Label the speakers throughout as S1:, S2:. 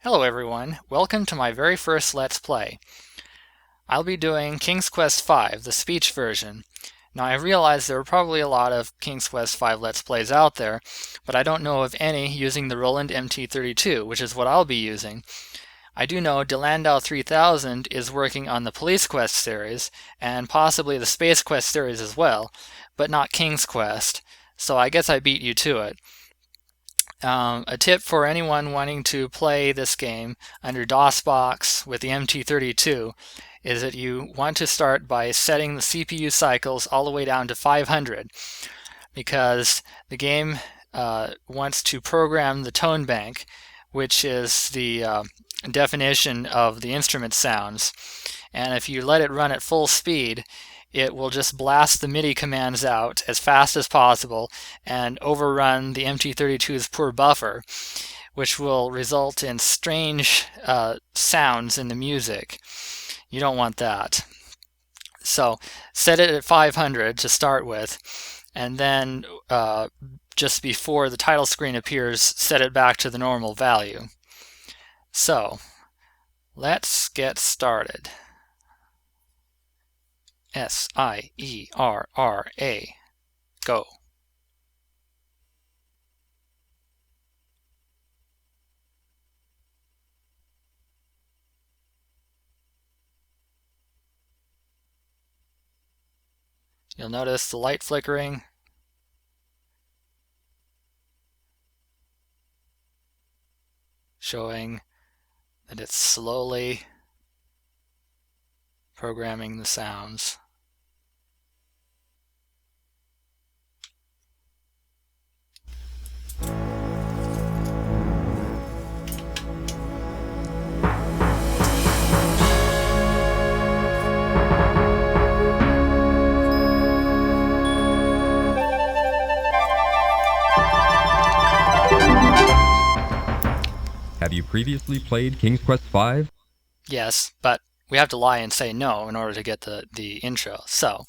S1: Hello everyone, welcome to my very first Let's Play. I'll be doing King's Quest V, the speech version. Now I realize there are probably a lot of King's Quest V Let's Plays out there, but I don't know of any using the Roland MT-32, which is what I'll be using. I do know Delandau 3000 is working on the Police Quest series, and possibly the Space Quest series as well, but not King's Quest, so I guess I beat you to it. A tip for anyone wanting to play this game under DOSBox with the MT-32 is that you want to start by setting the CPU cycles all the way down to 500, because the game wants to program the tone bank, which is the definition of the instrument sounds. And if you let it run at full speed, it will just blast the MIDI commands out as fast as possible and overrun the MT-32's poor buffer, which will result in strange sounds in the music. You don't want that. So set it at 500 to start with, and then just before the title screen appears, set it back to the normal value. So let's get started. SIERRA, go. You'll notice the light flickering. Showing that it's slowly programming the sounds.
S2: Have you previously played King's Quest V?
S1: Yes, but we have to lie and say no in order to get the intro, so.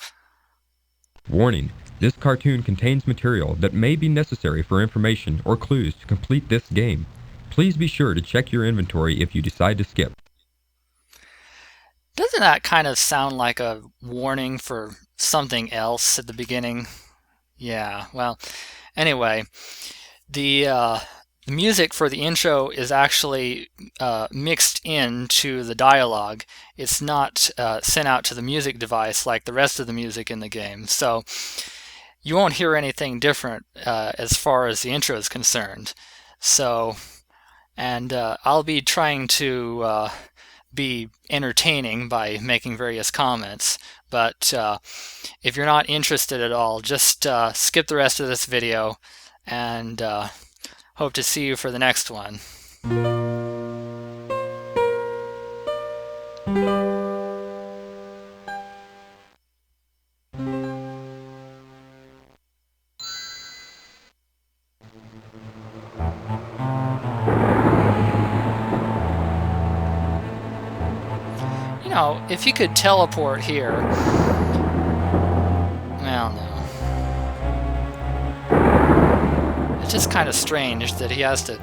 S2: Warning, this cartoon contains material that may be necessary for information or clues to complete this game. Please be sure to check your inventory if you decide to skip.
S1: Doesn't that kind of sound like a warning for something else at the beginning? Yeah, well, anyway, the music for the intro is actually mixed into the dialogue. It's not sent out to the music device like the rest of the music in the game. So you won't hear anything different as far as the intro is concerned. So, and I'll be trying to be entertaining by making various comments. But if you're not interested at all, just skip the rest of this video and hope to see you for the next one. You know, if you could teleport here... Well, no. It's just kind of strange that he has to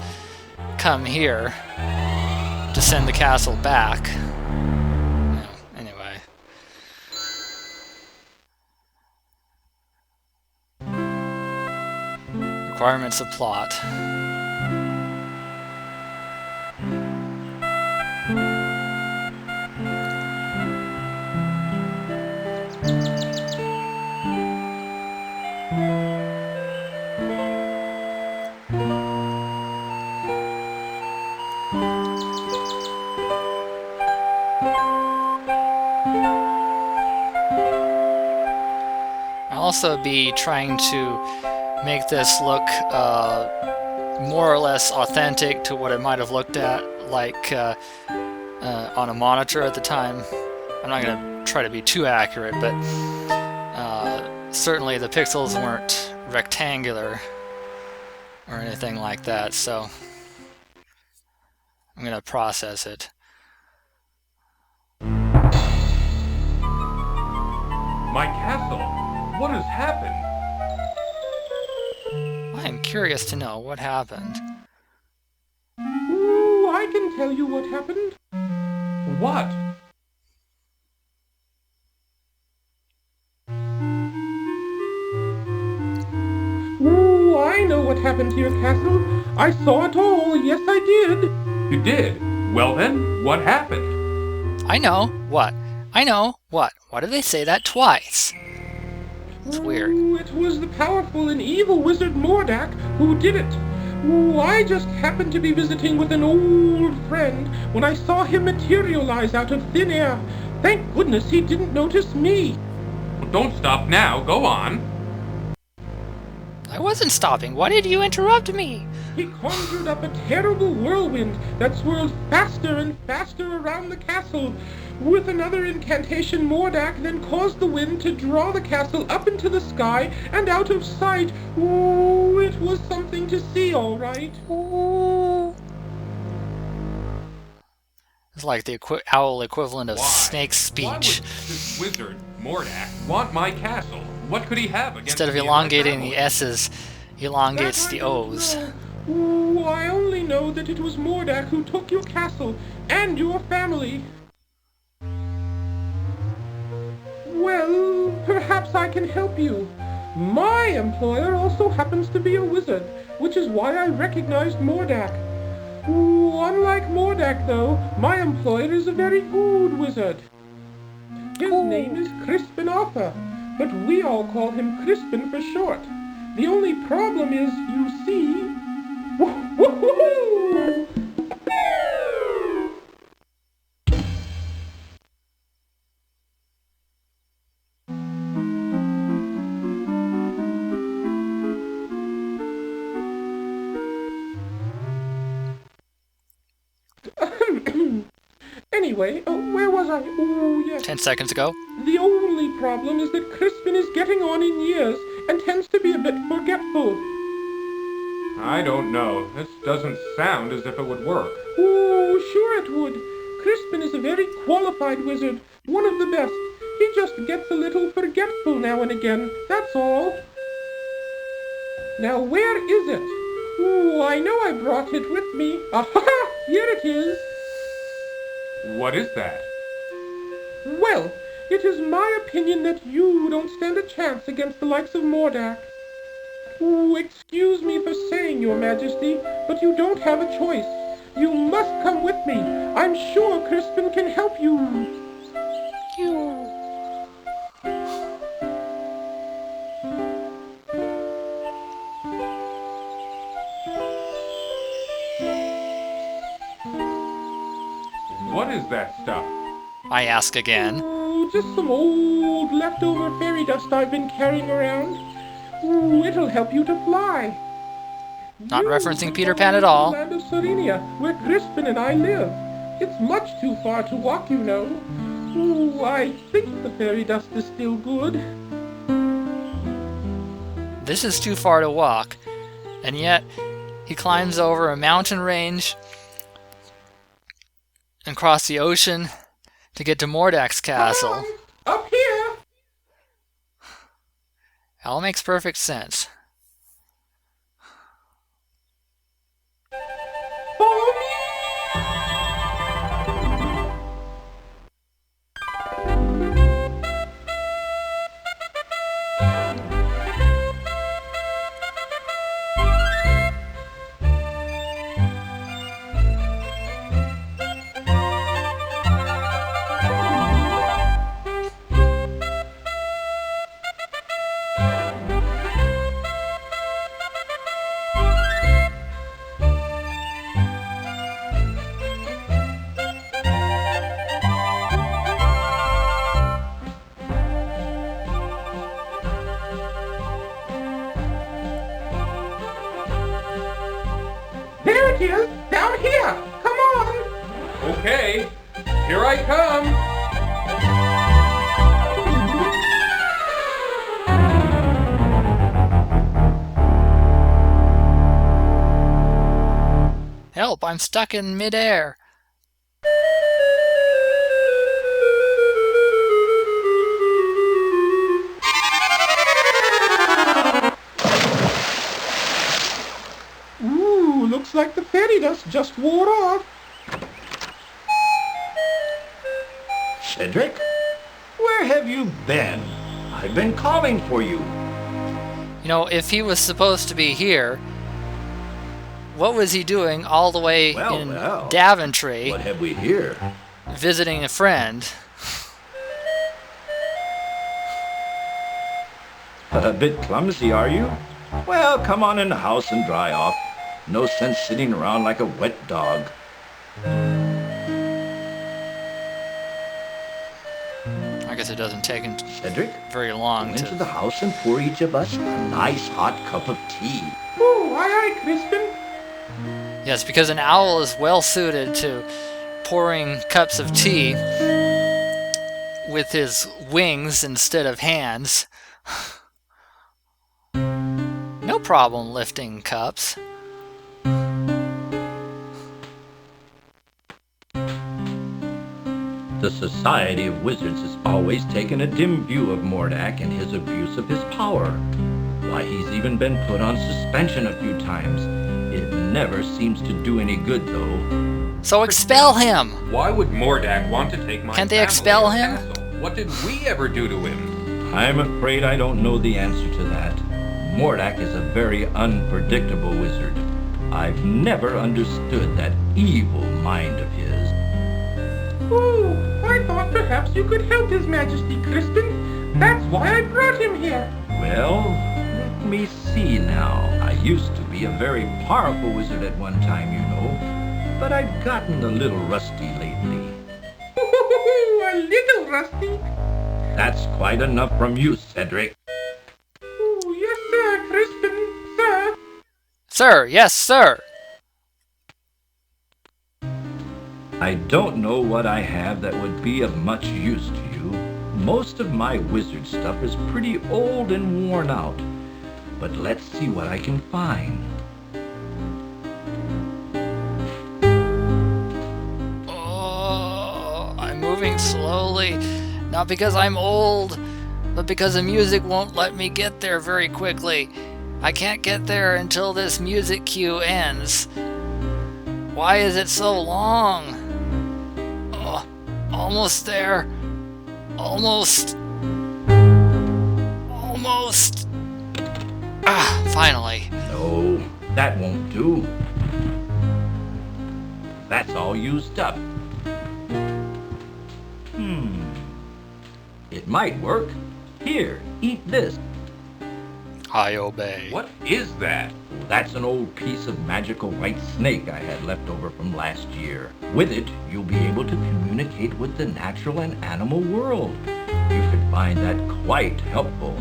S1: come here to send the castle back. Anyway. Requirements of plot. I'll also be trying to make this look more or less authentic to what it might have looked at like on a monitor at the time. I'm not going to try to be too accurate, but certainly the pixels weren't rectangular or anything like that, so I'm going to process it.
S2: My castle! What has happened?
S1: I am curious to know what happened.
S2: Ooh, I can
S3: tell you what happened? What? Ooh, I know what happened to your castle. I saw it all. Yes, I did.
S4: You did? Well then, what happened?
S1: I know. What? I know. What? Why do they say that twice? It's weird.
S3: Ooh, it was the powerful and evil wizard Mordak who did it. Ooh, I just happened to be visiting with an old friend when I saw him materialize out of thin air. Thank goodness he didn't notice me.
S4: Well, don't stop now. Go on.
S1: I wasn't stopping. Why did you interrupt me?
S3: He conjured up a terrible whirlwind that swirled faster and faster around the castle. With another incantation, Mordak then caused the wind to draw the castle up into the sky and out of sight. Ooh, it was something to see, all right.
S1: Ooh. It's like the owl equivalent of
S4: Why?
S1: Snake's
S4: Why would
S1: speech.
S4: this wizard, Mordak, want my castle? What could he have against
S1: Instead of
S4: me and my
S1: elongating
S4: family?
S1: the S's, he elongates
S3: That I
S1: the
S3: don't
S1: O's.
S3: know. Ooh, I only know that it was Mordak who took your castle and your family. Well, perhaps I can help you. My employer also happens to be a wizard, which is why I recognized Mordak. Ooh, unlike Mordak, though, my employer is a very good wizard. His name is Crispin Arthur, but we all call him Crispin for short. The only problem is, you see... Woo-hoo-hoo! Anyway, where was I? Oh, yes.
S1: 10 seconds ago.
S3: The only problem is that Crispin is getting on in years and tends to be a bit forgetful.
S4: I don't know. This doesn't sound as if it would work.
S3: Oh, sure it would. Crispin is a very qualified wizard, one of the best. He just gets a little forgetful now and again, that's all. Now, where is it? Oh, I know I brought it with me. Aha! Here it is.
S4: What is that?
S3: Well, it is my opinion that you don't stand a chance against the likes of Mordak. Oh, excuse me for saying, Your Majesty, but you don't have a choice. You must come with me. I'm sure Crispin can help you.
S4: What is that stuff?
S1: I ask again.
S3: Oh, just some old leftover fairy dust I've been carrying around. Ooh, it'll help you to fly.
S1: Not
S3: You
S1: referencing
S3: are
S1: Peter
S3: going
S1: Pan at
S3: to
S1: all.
S3: the land of Serenia, where Crispin and I live. It's much too far to walk, you know. Ooh, I think the fairy dust is still good.
S1: This is too far to walk, and yet he climbs over a mountain range and across the ocean to get to Mordak's castle.
S3: Come on, up here!
S1: All makes perfect sense.
S3: Follow me! There it is! Down here! Come on!
S4: Okay, here I come.
S1: Help, I'm stuck in midair.
S3: Ooh, looks like the fairy dust just wore off.
S5: Cedric? Where have you been? I've been calling for you.
S1: You know, if he was supposed to be here, what was he doing all the way in Daventry,
S5: What have we here?
S1: visiting a friend?
S5: A bit clumsy, are you? Well, come on in the house and dry off. No sense sitting around like a wet dog.
S1: I guess it doesn't take
S5: Cedric,
S1: very
S5: go
S1: long
S5: into
S1: to...
S5: the house and pour each of us a nice hot cup of tea.
S3: Oh, aye, aye, Crispin.
S1: Yes, because an owl is well suited to pouring cups of tea with his wings instead of hands. No problem lifting cups.
S5: The Society of Wizards has always taken a dim view of Mordak and his abuse of his power. Why, he's even been put on suspension a few times. It never seems to do any good, though.
S1: So expel him!
S4: Why would Mordak want to take my
S1: Can't they
S4: family
S1: expel
S4: or
S1: him?
S4: castle? What did we ever do to him?
S5: I'm afraid I don't know the answer to that. Mordak is a very unpredictable wizard. I've never understood that evil mind of his.
S3: Oh, I thought perhaps you could help His Majesty, Crispin. That's why I brought him here.
S5: Well, let me see now. I used to be a very powerful wizard at one time, you know, but I've gotten a little rusty lately.
S3: A little rusty.
S5: That's quite enough from you, Cedric.
S3: Oh, yes, sir, Crispin, sir.
S1: Sir, yes, sir!
S5: I don't know what I have that would be of much use to you. Most of my wizard stuff is pretty old and worn out. But let's see what I can find.
S1: Oh, I'm moving slowly. Not because I'm old, but because the music won't let me get there very quickly. I can't get there until this music cue ends. Why is it so long? Oh, almost there. Almost. Almost. Ah, finally.
S5: No, that won't do. That's all used up. It might work. Here, eat this.
S1: I obey.
S4: What is that?
S5: That's an old piece of magical white snake I had left over from last year. With it, you'll be able to communicate with the natural and animal world. You could find that quite helpful.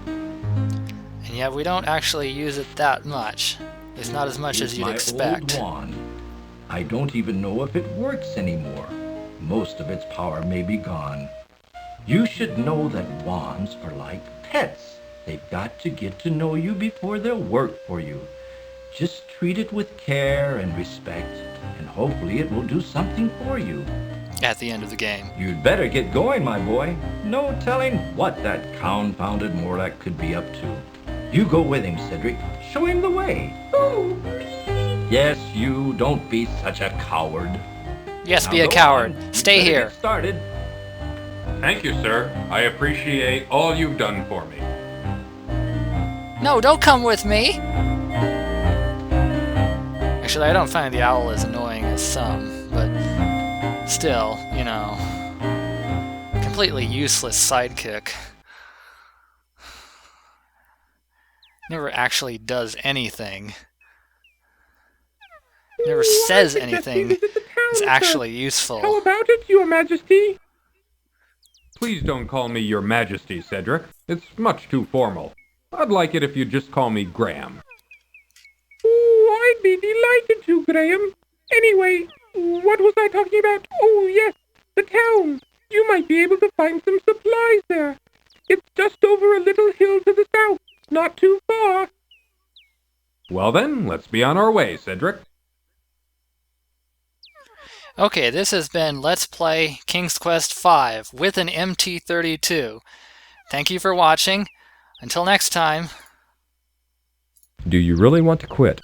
S1: And yet we don't actually use it that much. It's not as much as you'd expect.
S5: Old wand. I don't even know if it works anymore. Most of its power may be gone. You should know that wands are like pets. They've got to get to know you before they'll work for you. Just treat it with care and respect, and hopefully it will do something for you.
S1: At the end of the game.
S5: You'd better get going, my boy. No telling what that confounded Mordak could be up to. You go with him, Cedric. Show him the way.
S3: Oh,
S5: Yes, you. Don't be such a coward.
S1: Yes,
S5: Now
S1: be a
S5: go
S1: coward.
S5: on.
S1: Stay
S5: Better
S1: here.
S5: Get started.
S4: Thank you, sir. I appreciate all you've done for me.
S1: No, don't come with me! Actually, I don't find the owl as annoying as some, but still, you know, completely useless sidekick. Never actually does anything. Never says anything is actually
S3: How
S1: useful.
S3: about it, Your Majesty?
S4: Please don't call me Your Majesty, Cedric. It's much too formal. I'd like it if you'd just call me Graham.
S3: Oh, I'd be delighted to, Graham. Anyway, what was I talking about? Oh, yes, the town. You might be able to find some supplies there. It's just over a little hill to the south, not too far.
S4: Well then, let's be on our way, Cedric.
S1: Okay, this has been Let's Play King's Quest V with an MT-32. Thank you for watching. Until next time.
S2: Do you really want to quit?